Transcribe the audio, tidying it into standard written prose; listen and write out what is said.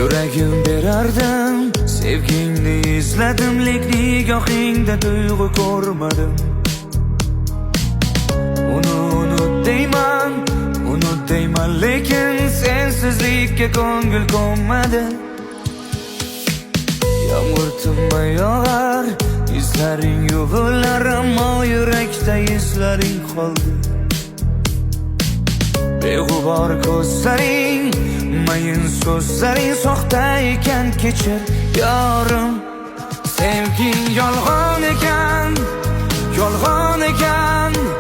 Yuragim berardim, sevgingni izladim, lek nigohingda tuyg'u ko'rmadim. Uni unut deyman, lekin sensizlikka ko'ngil ko'nmadi. Yomg'ir tinmay yog'ar, izlaring yuvilar, ammo yurakda izlaring qoldi. Beg'ubor ko'zlaring, mayin so'zlaring soxta ekan, kechir yorim. Sevging yolg'on ekan, yolg'on ekan.